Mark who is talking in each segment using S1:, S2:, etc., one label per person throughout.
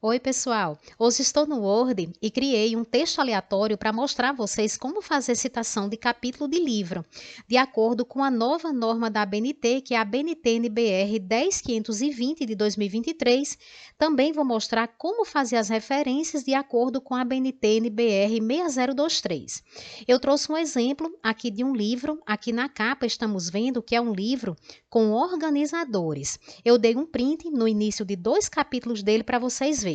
S1: Oi, pessoal! Hoje estou no Word e criei um texto aleatório para mostrar a vocês como fazer citação de capítulo de livro, de acordo com a nova norma da ABNT, que é a BNT-NBR 10520 de 2023. Também vou mostrar como fazer as referências de acordo com a ABNT-NBR 6023. Eu trouxe um exemplo aqui de um livro, aqui na capa estamos vendo que é um livro com organizadores. Eu dei um print no início de 2 capítulos dele para vocês verem.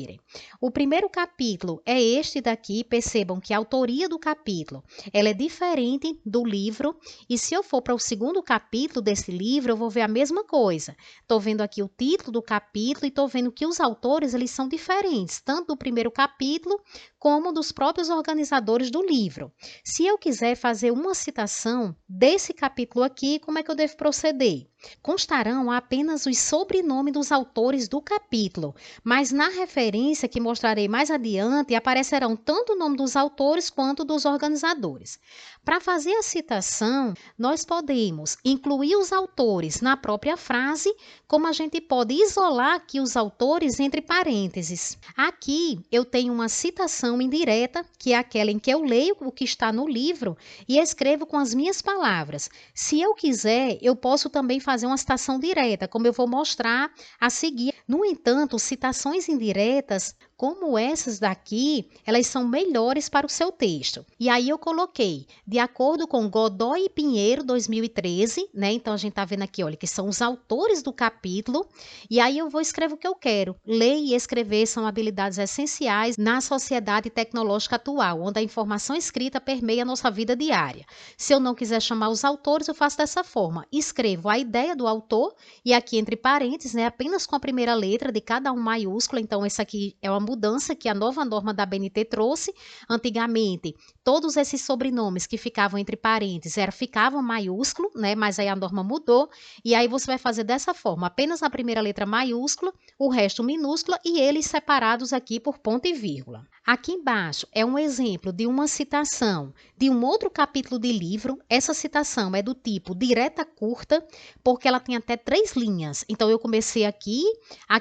S1: O primeiro capítulo é este daqui, percebam que a autoria do capítulo ela é diferente do livro, e se eu for para o segundo capítulo desse livro, eu vou ver a mesma coisa. Estou vendo aqui o título do capítulo e estou vendo que os autores eles são diferentes, tanto do primeiro capítulo como dos próprios organizadores do livro. Se eu quiser fazer uma citação desse capítulo aqui, como é que eu devo proceder? Constarão apenas os sobrenomes dos autores do capítulo, mas na referência que mostrarei mais adiante aparecerão tanto o nome dos autores quanto dos organizadores. Para fazer a citação, nós podemos incluir os autores na própria frase, como a gente pode isolar aqui os autores entre parênteses. Aqui eu tenho uma citação indireta, que é aquela em que eu leio o que está no livro e escrevo com as minhas palavras. Se eu quiser, eu posso também fazer uma citação direta, como eu vou mostrar a seguir. No entanto, citações indiretas, como essas daqui, elas são melhores para o seu texto. E aí eu coloquei, de acordo com Godoy e Pinheiro, 2013, né? Então, a gente tá vendo aqui, olha, que são os autores do capítulo. E aí eu vou escrever o que eu quero. Ler e escrever são habilidades essenciais na sociedade tecnológica atual, onde a informação escrita permeia a nossa vida diária. Se eu não quiser chamar os autores, eu faço dessa forma. Escrevo a ideia do autor, e aqui entre parênteses, né, apenas com a primeira letra de cada um maiúscula. Então, essa aqui é uma mudança que a nova norma da BNT trouxe. Antigamente, todos esses sobrenomes que ficavam entre parênteses ficavam maiúsculo, né? Mas aí a norma mudou, e aí você vai fazer dessa forma, apenas a primeira letra maiúscula, o resto minúscula e eles separados aqui por ponto e vírgula. Aqui embaixo é um exemplo de uma citação de um outro capítulo de livro. Essa citação é do tipo direta curta, porque ela tem até 3 linhas. Então, eu comecei aqui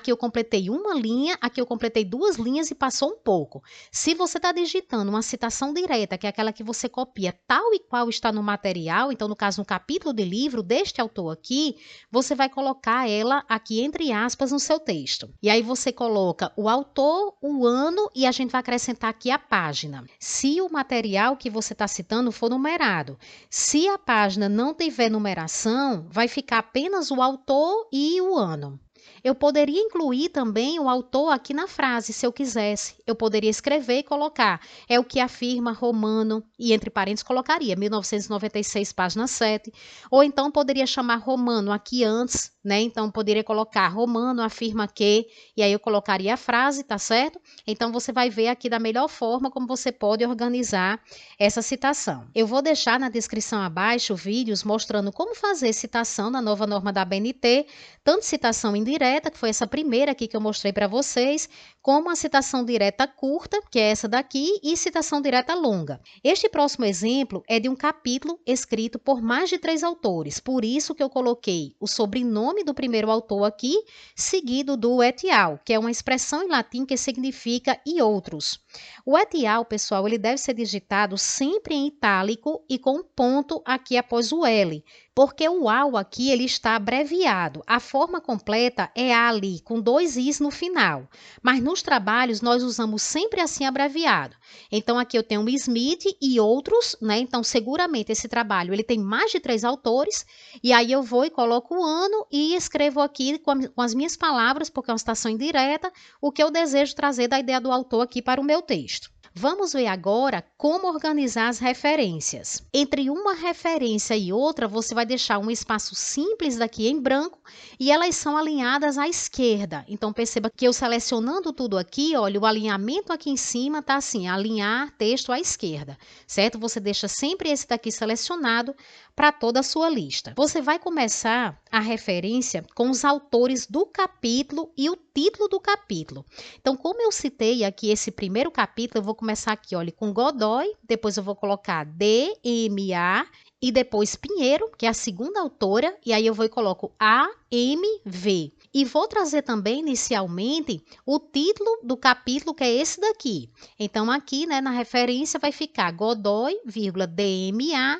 S1: eu completei uma linha, aqui eu completei 2 linhas e passou um pouco. Se você está digitando uma citação direta, que é aquela que você copia tal e qual está no material, então, no caso, no capítulo de livro deste autor aqui, você vai colocar ela aqui entre aspas no seu texto. E aí você coloca o autor, o ano e a gente vai acrescentar aqui a página. Se o material que você está citando for numerado, se a página não tiver numeração, vai ficar apenas o autor e o ano. Eu poderia incluir também o autor aqui na frase, se eu quisesse. Eu poderia escrever e colocar, é o que afirma Romano, e entre parênteses colocaria 1996, página 7. Ou então poderia chamar Romano aqui antes, né? Então poderia colocar Romano afirma que, e aí eu colocaria a frase, tá certo? Então você vai ver aqui da melhor forma como você pode organizar essa citação. Eu vou deixar na descrição abaixo vídeos mostrando como fazer citação na nova norma da ABNT, tanto citação indireta, que foi essa primeira aqui que eu mostrei para vocês, como a citação direta curta, que é essa daqui, e citação direta longa. Este próximo exemplo é de um capítulo escrito por mais de 3 autores, por isso que eu coloquei o sobrenome do primeiro autor aqui, seguido do et al., que é uma expressão em latim que significa e outros. O et al., pessoal, ele deve ser digitado sempre em itálico e com um ponto aqui após o L, porque o al aqui ele está abreviado. A forma completa é ali, com 2 is no final. Mas nos trabalhos nós usamos sempre assim abreviado. Então aqui eu tenho Smith e outros, né? Então seguramente esse trabalho ele tem mais de 3 autores, e aí eu vou e coloco o ano e escrevo aqui com as minhas palavras, porque é uma citação indireta, o que eu desejo trazer da ideia do autor aqui para o meu texto. Vamos ver agora como organizar as referências. Entre uma referência e outra, você vai deixar um espaço simples daqui em branco e elas são alinhadas à esquerda. Então, perceba que eu selecionando tudo aqui, olha, o alinhamento aqui em cima está assim, alinhar texto à esquerda, certo? Você deixa sempre esse daqui selecionado para toda a sua lista. Você vai começar a referência com os autores do capítulo e o título do capítulo. Então, como eu citei aqui esse primeiro capítulo, eu vou começar aqui, olha, com Godoy, depois eu vou colocar DMA e depois Pinheiro, que é a segunda autora, e aí eu vou e coloco AMV. e vou trazer também inicialmente o título do capítulo, que é esse daqui. Então aqui, né, na referência vai ficar Godoy, DMA,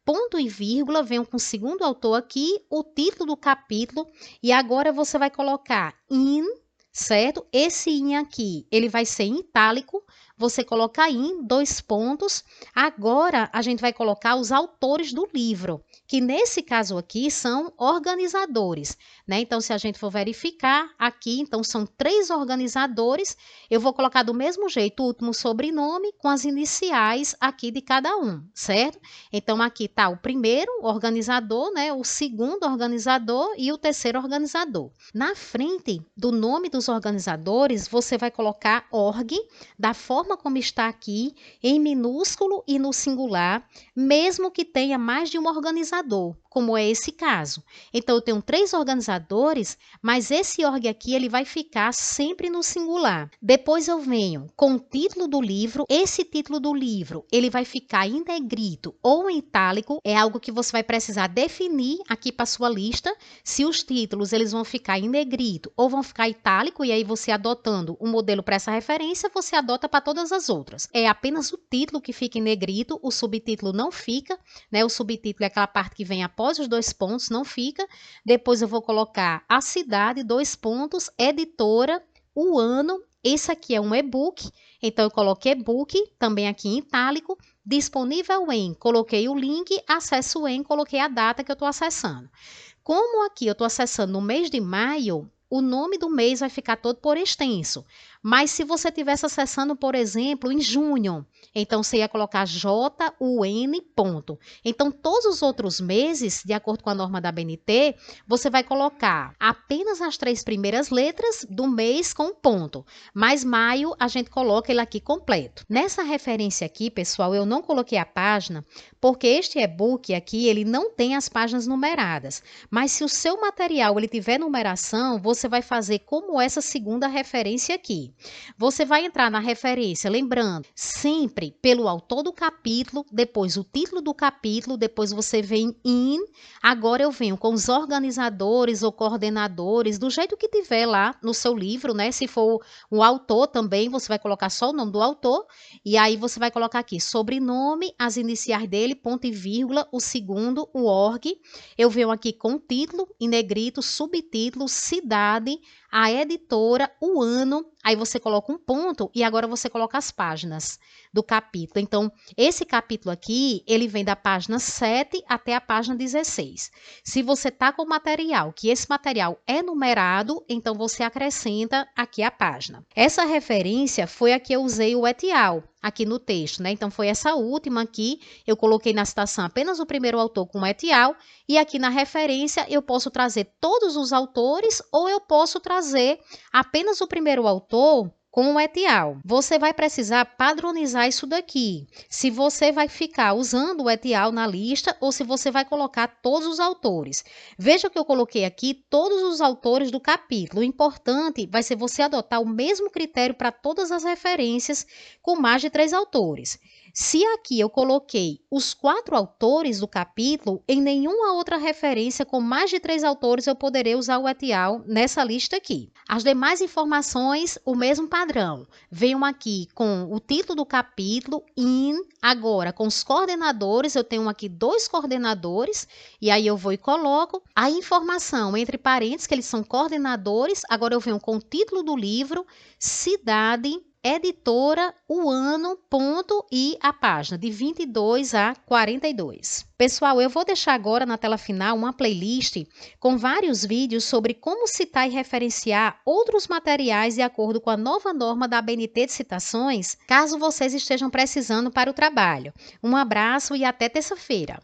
S1: ponto e vírgula, venho com o segundo autor aqui, o título do capítulo, e agora você vai colocar in, certo? Esse in aqui, ele vai ser em itálico, você coloca in, 2 pontos. Agora, a gente vai colocar os autores do livro, que nesse caso aqui são organizadores, né? Então, se a gente for verificar aqui, então são 3 organizadores, eu vou colocar do mesmo jeito o último sobrenome com as iniciais aqui de cada um, certo? Então, aqui está o primeiro organizador, né? O segundo organizador e o terceiro organizador. Na frente do nome dos organizadores, você vai colocar org, da forma como está aqui, em minúsculo e no singular, mesmo que tenha mais de um organizador, como é esse caso. Então, eu tenho 3 organizadores, mas esse org aqui ele vai ficar sempre no singular. Depois eu venho com o título do livro. Esse título do livro ele vai ficar em negrito ou em itálico. É algo que você vai precisar definir aqui para sua lista, se os títulos eles vão ficar em negrito ou vão ficar itálico, e aí você adotando o modelo para essa referência, você adota para todas as outras. É apenas o título que fica em negrito, o subtítulo não fica, né? O subtítulo é aquela parte que vem após os 2 pontos, não fica. Depois eu vou colocar a cidade, 2 pontos, editora, o ano. Esse aqui é um e-book, então eu coloquei e-book, também aqui em itálico, disponível em, coloquei o link, acesso em, coloquei a data que eu estou acessando. Como aqui eu estou acessando no mês de maio, o nome do mês vai ficar todo por extenso. Mas se você estivesse acessando, por exemplo, em junho, então você ia colocar JUN ponto. Então, todos os outros meses, de acordo com a norma da BNT, você vai colocar apenas as 3 primeiras letras do mês com ponto. Mas maio, a gente coloca ele aqui completo. Nessa referência aqui, pessoal, eu não coloquei a página, porque este e-book aqui, ele não tem as páginas numeradas. Mas se o seu material ele tiver numeração, você vai fazer como essa segunda referência aqui. Você vai entrar na referência, lembrando, sempre pelo autor do capítulo, depois o título do capítulo, depois você vem in, agora eu venho com os organizadores ou coordenadores, do jeito que tiver lá no seu livro, né? Se for o autor também, você vai colocar só o nome do autor, e aí você vai colocar aqui sobrenome, as iniciais dele, ponto e vírgula, o segundo, o org. Eu venho aqui com o título, em negrito, subtítulo, cidade, a editora, o ano, aí você coloca um ponto e agora você coloca as páginas do capítulo. Então, esse capítulo aqui, ele vem da página 7 até a página 16. Se você está com material, que esse material é numerado, então você acrescenta aqui a página. Essa referência foi a que eu usei o et al. Aqui no texto, né? Então, foi essa última aqui, eu coloquei na citação apenas o primeiro autor com et al, e aqui na referência eu posso trazer todos os autores ou eu posso trazer apenas o primeiro autor com o et al. Você vai precisar padronizar isso daqui, se você vai ficar usando o et al na lista ou se você vai colocar todos os autores. Veja que eu coloquei aqui todos os autores do capítulo. O importante vai ser você adotar o mesmo critério para todas as referências com mais de 3 autores. Se aqui eu coloquei os 4 autores do capítulo, em nenhuma outra referência com mais de 3 autores eu poderei usar o et al nessa lista aqui. As demais informações, o mesmo padrão. Venham aqui com o título do capítulo, in, agora com os coordenadores, eu tenho aqui 2 coordenadores, e aí eu vou e coloco a informação entre parênteses, que eles são coordenadores, agora eu venho com o título do livro, cidade, editora, o ano, ponto e a página, de 22 a 42. Pessoal, eu vou deixar agora na tela final uma playlist com vários vídeos sobre como citar e referenciar outros materiais de acordo com a nova norma da ABNT de citações, caso vocês estejam precisando para o trabalho. Um abraço e até terça-feira.